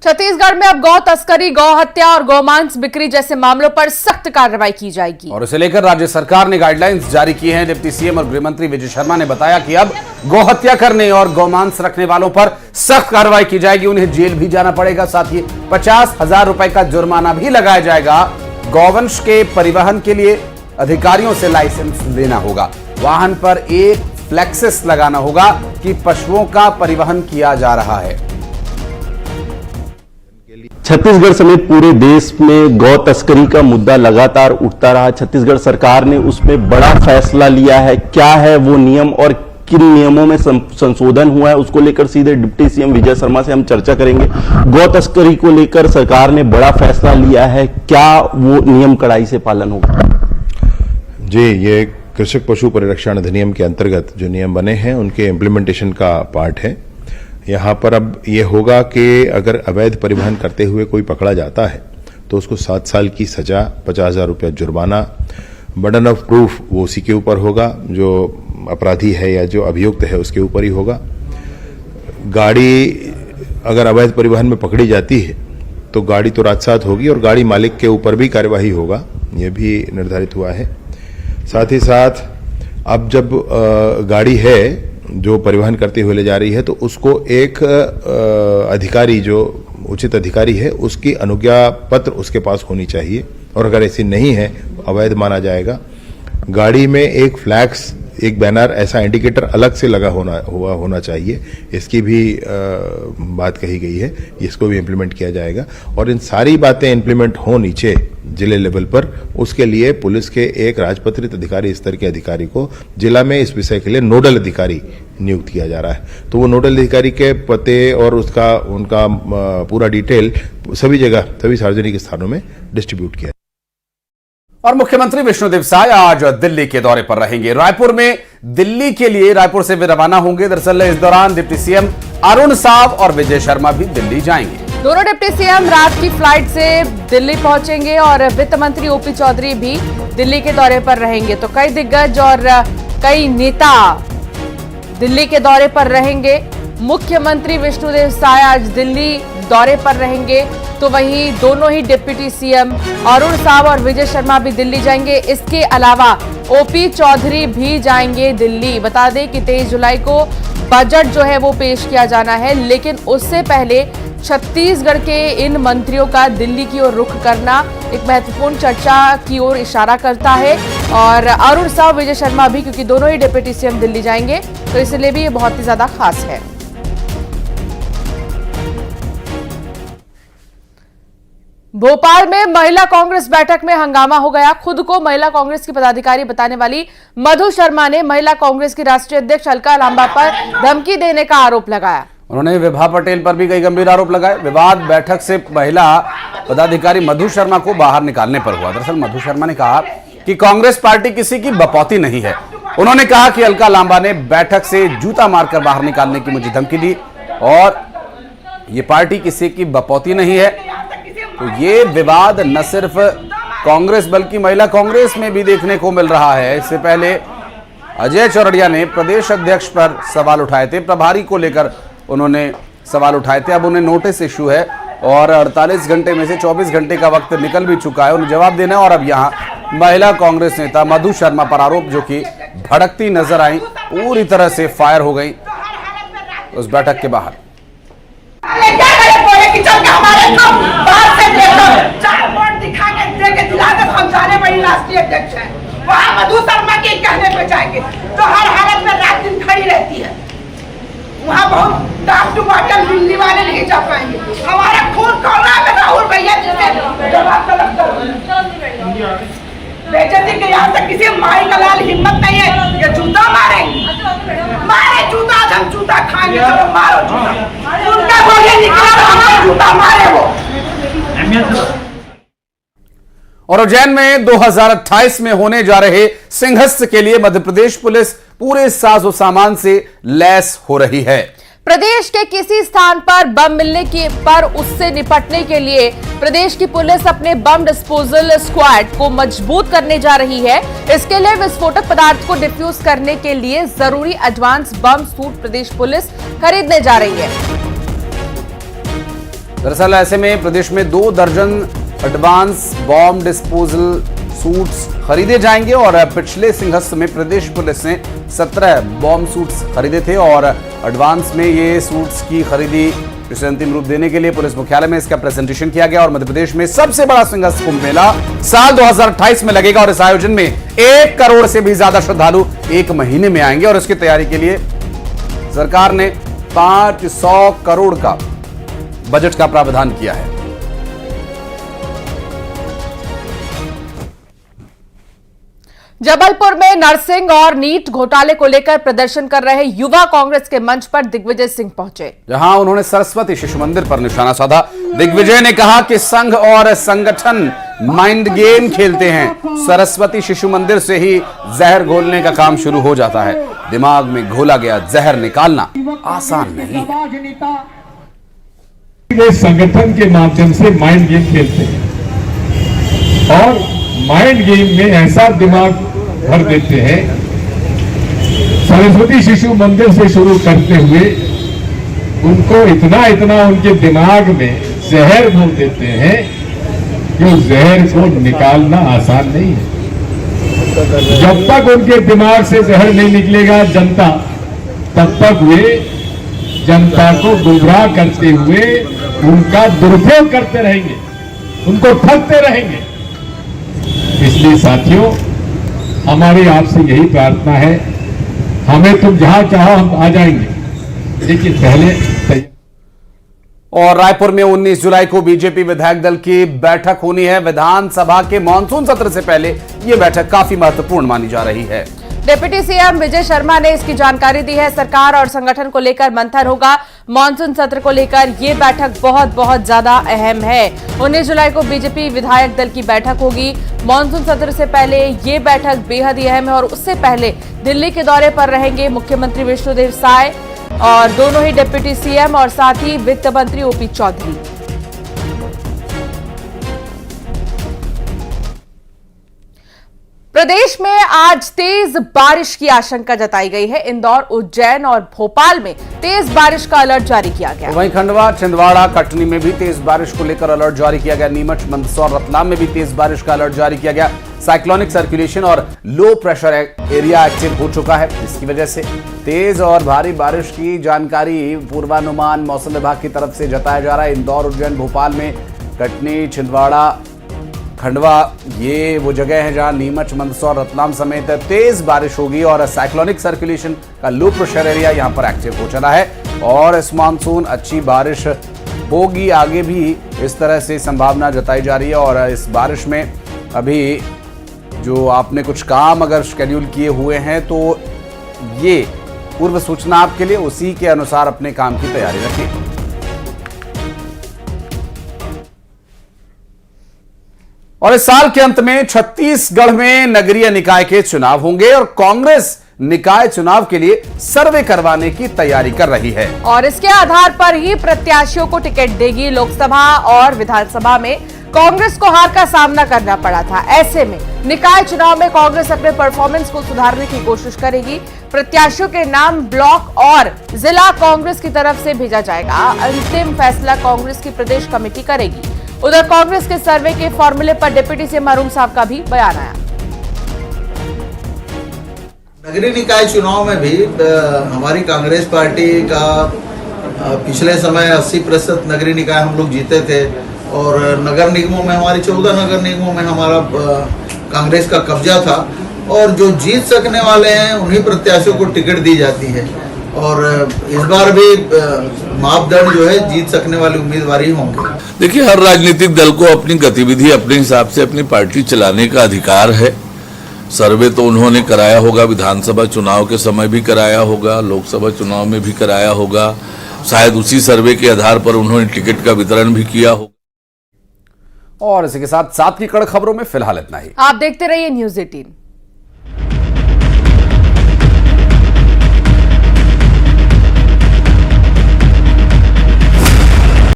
छत्तीसगढ़ में अब गौ तस्करी, गौ हत्या और गौमांस बिक्री जैसे मामलों पर सख्त कार्रवाई की जाएगी। और इसे लेकर राज्य सरकार ने गाइडलाइंस जारी की हैं। डिप्टी सीएम और गृह मंत्री विजय शर्मा ने बताया कि अब गौ हत्या करने और गौमांस रखने वालों पर सख्त कार्रवाई की जाएगी। उन्हें जेल भी जाना पड़ेगा, साथ ही 50,000 रुपए का जुर्माना भी लगाया जाएगा। गौवंश के परिवहन के लिए अधिकारियों से लाइसेंस लेना होगा। वाहन पर एक फ्लेक्सिस लगाना होगा कि पशुओं का परिवहन किया जा रहा है। छत्तीसगढ़ समेत पूरे देश में गौ तस्करी का मुद्दा लगातार उठता रहा। छत्तीसगढ़ सरकार ने उसमें बड़ा फैसला लिया है। क्या है वो नियम और किन नियमों में संशोधन हुआ है, उसको लेकर सीधे डिप्टी सीएम विजय शर्मा से हम चर्चा करेंगे। गौ तस्करी को लेकर सरकार ने बड़ा फैसला लिया है, क्या वो नियम कड़ाई से पालन होगा? जी, ये कृषक पशु परिरक्षण अधिनियम के अंतर्गत जो नियम बने हैं उनके इम्प्लीमेंटेशन का पार्ट है। यहाँ पर अब ये होगा कि अगर अवैध परिवहन करते हुए कोई पकड़ा जाता है तो उसको 7 साल की सजा, 50,000 रुपया जुर्माना, बर्डन ऑफ प्रूफ वो उसी के ऊपर होगा, जो अपराधी है या जो अभियुक्त है उसके ऊपर ही होगा। गाड़ी अगर अवैध परिवहन में पकड़ी जाती है तो गाड़ी तो राजसात होगी और गाड़ी मालिक के ऊपर भी कार्यवाही होगा, ये भी निर्धारित हुआ है। साथ ही साथ अब जब गाड़ी है जो परिवहन करते हुए ले जा रही है तो उसको एक अधिकारी, जो उचित अधिकारी है, उसकी अनुज्ञा पत्र उसके पास होनी चाहिए और अगर ऐसी नहीं है अवैध माना जाएगा। गाड़ी में एक फ्लैग्स, एक बैनर, ऐसा इंडिकेटर अलग से लगा होना चाहिए, इसकी भी बात कही गई है। इसको भी इम्प्लीमेंट किया जाएगा और इन सारी बातें इम्प्लीमेंट हो नीचे जिले लेवल पर, उसके लिए पुलिस के एक राजपत्रित अधिकारी स्तर के अधिकारी को जिला में इस विषय के लिए नोडल अधिकारी नियुक्त किया जा रहा है। तो वो नोडल अधिकारी के पते और उनका पूरा डिटेल सभी जगह, सभी सार्वजनिक स्थानों में डिस्ट्रीब्यूट किया। और मुख्यमंत्री विष्णुदेव साय आज दिल्ली के दौरे पर रहेंगे। रायपुर में दिल्ली के लिए रायपुर से वे रवाना होंगे। दरअसल इस दौरान डिप्टी सीएम अरुण साव और विजय शर्मा भी दिल्ली जाएंगे। दोनों डिप्टी सीएम रात की फ्लाइट से दिल्ली पहुंचेंगे और वित्त मंत्री ओपी चौधरी भी दिल्ली के दौरे पर रहेंगे। तो कई दिग्गज और कई नेता दिल्ली के दौरे पर रहेंगे। मुख्यमंत्री विष्णुदेव साय आज दिल्ली दौरे पर रहेंगे, तो वहीं दोनों ही डिप्टी सीएम अरुण साव और विजय शर्मा भी दिल्ली जाएंगे। इसके अलावा ओपी चौधरी भी जाएंगे दिल्ली। बता दें कि 23 जुलाई को बजट जो है वो पेश किया जाना है, लेकिन उससे पहले छत्तीसगढ़ के इन मंत्रियों का दिल्ली की ओर रुख करना एक महत्वपूर्ण चर्चा की ओर इशारा करता है। और अरुण साव, विजय शर्मा भी, क्योंकि दोनों ही डिप्टी सीएम दिल्ली जाएंगे, तो इसलिए भी ये बहुत ही ज्यादा खास है। भोपाल में महिला कांग्रेस बैठक में हंगामा हो गया। खुद को महिला कांग्रेस की पदाधिकारी बताने वाली मधु शर्मा ने महिला कांग्रेस की राष्ट्रीय अध्यक्ष अलका लांबा पर धमकी देने का आरोप लगाया। उन्होंने विभा पटेल पर भी कई गंभीर आरोप लगाए। विवाद बैठक से महिला पदाधिकारी मधु शर्मा को बाहर निकालने पर हुआ। दरअसल मधु शर्मा ने कहा कि कांग्रेस पार्टी किसी की बपौती नहीं है। उन्होंने कहा कि अलका लांबा ने बैठक से जूता मारकर बाहर निकालने की मुझे धमकी दी और ये पार्टी किसी की बपौती नहीं है। तो ये विवाद न सिर्फ कांग्रेस बल्कि महिला कांग्रेस में भी देखने को मिल रहा है। इससे पहले अजय चौरड़िया ने प्रदेश अध्यक्ष पर सवाल उठाए थे, प्रभारी को लेकर उन्होंने सवाल उठाए थे। अब उन्हें नोटिस इशू है और 48 घंटे में से 24 घंटे का वक्त निकल भी चुका है, उन्हें जवाब देना है। और अब यहाँ महिला कांग्रेस नेता मधु शर्मा पर आरोप जो कि भड़कती नजर आई, पूरी तरह से फायर हो गई उस बैठक के बाहर। राष्ट्रीय अध्यक्ष है, वहाँ मधु शर्मा के कहने पे जाएंगे तो हर हालत में रात दिन खड़ी रहती है। वहाँ बहुत डाक टू बॉटल दिल्ली वाले नहीं जा पाएंगे। हमारा खून खोल रहा है राहुल भैया जिससे जवाब तलब करो। बेइज्जती के यहाँ तक किसी माई का लाल हिम्मत नहीं है, ये जूता मारेंगे, मारे जूता, हम जूता खाएंगे, चलो मारो जूता, उनका बोले निकला हमारा जूता मारे वो। और उज्जैन में 2028 में होने जा रहे सिंहस्थ के लिए मध्य प्रदेश पुलिस पूरे साजो सामान से लैस हो रही है। प्रदेश के किसी स्थान पर बम मिलने की पर उससे निपटने के लिए प्रदेश की पुलिस अपने बम डिस्पोजल स्क्वाड को मजबूत करने जा रही है। इसके लिए विस्फोटक पदार्थ को डिफ्यूज करने के लिए जरूरी एडवांस बम सूट प्रदेश पुलिस खरीदने जा रही है। दरअसल ऐसे में प्रदेश में 2 दर्जन एडवांस बॉम्ब डिस्पोजल सूट्स खरीदे जाएंगे और पिछले सिंहस्थ में प्रदेश पुलिस ने 17 बॉम्ब सूट्स खरीदे थे और एडवांस में ये सूट्स की खरीदी इसे अंतिम रूप देने के लिए पुलिस मुख्यालय में इसका प्रेजेंटेशन किया गया और मध्य प्रदेश में सबसे बड़ा सिंहस्थ कुंभ मेला साल 2028 में लगेगा और इस आयोजन में 1 करोड़ से भी ज्यादा श्रद्धालु 1 महीने में आएंगे और इसकी तैयारी के लिए सरकार ने 500 करोड़ का बजट का प्रावधान किया है। जबलपुर में नर्सिंग और नीट घोटाले को लेकर प्रदर्शन कर रहे युवा कांग्रेस के मंच पर दिग्विजय सिंह पहुंचे, जहां उन्होंने सरस्वती शिशु मंदिर पर निशाना साधा। दिग्विजय ने कहा कि संघ और संगठन माइंड गेम खेलते हैं। सरस्वती शिशु मंदिर से ही जहर घोलने का काम शुरू हो जाता है। दिमाग में घोला गया जहर निकालना आसान नहीं है। संगठन के माध्यम से माइंड गेम खेलते हैं और माइंड गेम में ऐसा दिमाग भर देते हैं। सरस्वती शिशु मंदिर से शुरू करते हुए उनको इतना उनके दिमाग में जहर घोल देते हैं कि उस जहर को निकालना आसान नहीं है। जब तक उनके दिमाग से जहर नहीं निकलेगा जनता, तब तक वे जनता को गुमराह करते हुए उनका दुरुपयोग करते रहेंगे, उनको ठगते रहेंगे। इसलिए साथियों, हमारी आपसे यही प्रार्थना है, हमें तुम जहां चाहो हम आ जाएंगे, लेकिन पहले। और रायपुर में 19 जुलाई को बीजेपी विधायक दल की बैठक होनी है। विधानसभा के मानसून सत्र से पहले यह बैठक काफी महत्वपूर्ण मानी जा रही है। डिप्टी सीएम विजय शर्मा ने इसकी जानकारी दी है। सरकार और संगठन को लेकर मंथन होगा। मानसून सत्र को लेकर ये बैठक बहुत ज्यादा अहम है। 19 जुलाई को बीजेपी विधायक दल की बैठक होगी। मानसून सत्र से पहले ये बैठक बेहद ही अहम है और उससे पहले दिल्ली के दौरे पर रहेंगे मुख्यमंत्री विष्णुदेव साय और दोनों ही डिप्टी सीएम और साथ ही वित्त मंत्री ओपी चौधरी। प्रदेश में आज तेज बारिश की आशंका जताई गई है। इंदौर, उज्जैन और भोपाल में तेज बारिश का अलर्ट जारी किया गया। वहीं खंडवा, छिंदवाड़ा, कटनी में भी तेज बारिश को लेकर अलर्ट जारी किया गया। नीमच, मंदसौर, रतलाम में भी तेज बारिश का अलर्ट जारी किया गया। साइक्लोनिक सर्कुलेशन और लो प्रेशर एरिया एक्टिव हो चुका है, जिसकी वजह से तेज और भारी बारिश की जानकारी पूर्वानुमान मौसम विभाग की तरफ से जताया जा रहा है। इंदौर, उज्जैन, भोपाल में, कटनी, छिंदवाड़ा, खंडवा, ये वो जगह है जहां नीमच, मंदसौर, रतलाम समेत तेज बारिश होगी और साइक्लोनिक सर्कुलेशन का लो प्रेशर एरिया यहां पर एक्टिव हो चला है और इस मानसून अच्छी बारिश होगी। आगे भी इस तरह से संभावना जताई जा रही है और इस बारिश में अभी जो आपने कुछ काम अगर शेड्यूल किए हुए हैं तो ये पूर्व सूचना आपके लिए, उसी के अनुसार अपने काम की तैयारी रखें। और इस साल के अंत में छत्तीसगढ़ में नगरीय निकाय के चुनाव होंगे और कांग्रेस निकाय चुनाव के लिए सर्वे करवाने की तैयारी कर रही है और इसके आधार पर ही प्रत्याशियों को टिकट देगी। लोकसभा और विधानसभा में कांग्रेस को हार का सामना करना पड़ा था। ऐसे में निकाय चुनाव में कांग्रेस अपने परफॉर्मेंस को सुधारने की कोशिश करेगी। प्रत्याशियों के नाम ब्लॉक और जिला कांग्रेस की तरफ से भेजा जाएगा। अंतिम फैसला कांग्रेस की प्रदेश कमेटी करेगी। उधर कांग्रेस के सर्वे के फॉर्मूले पर डिप्टी सीएम अरुण साहब का भी बयान आया। नगरीय निकाय चुनाव में भी हमारी कांग्रेस पार्टी का पिछले समय 80% नगरीय निकाय हम लोग जीते थे और नगर निगमों में हमारी 14 नगर निगमों में हमारा कांग्रेस का कब्जा था और जो जीत सकने वाले हैं उन्हीं प्रत्याशियों को टिकट दी जाती है और इस बार भी मापदंड जो है जीत सकने वाले उम्मीदवार ही होंगे। देखिए, हर राजनीतिक दल को अपनी गतिविधि अपने हिसाब से अपनी पार्टी चलाने का अधिकार है। सर्वे तो उन्होंने कराया होगा, विधानसभा चुनाव के समय भी कराया होगा, लोकसभा चुनाव में भी कराया होगा, शायद उसी सर्वे के आधार पर उन्होंने टिकट का वितरण भी किया होगा। और इसी के साथ की कड़क खबरों में फिलहाल इतना ही। आप देखते रहिए न्यूज़ 18।